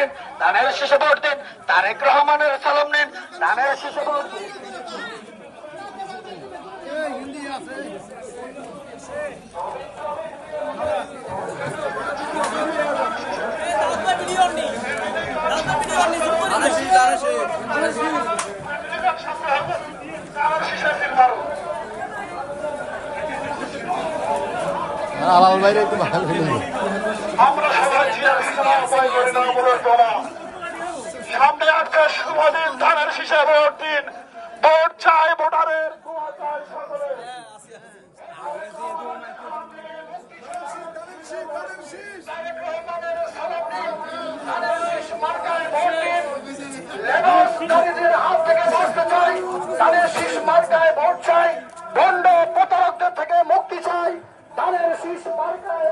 দিন, ধানের শীষে ভোট দিন, তারেক রহমানের সালাম নিন, ধানের শীষে ভোট দিন। আলাল বাইরে একটু ভালো আমরা সবাই সামনে একটা শুভদিন, ধানের শীষে ভোট দিন, ভোট চাই ভোটারের, দোয়া চাই সকলের। তারেক রহমানের সালাম নিন, ধানের শীষ মার্কায় ভোট দিন। লেবাসকারীদের হাত থেকে বাঁচতে চাই, ধানের শীষ মার্কায় ভোট চাই। ভণ্ড প্রতারকদের থেকে মুক্তি চাই, ধানের শীষ মার্কায়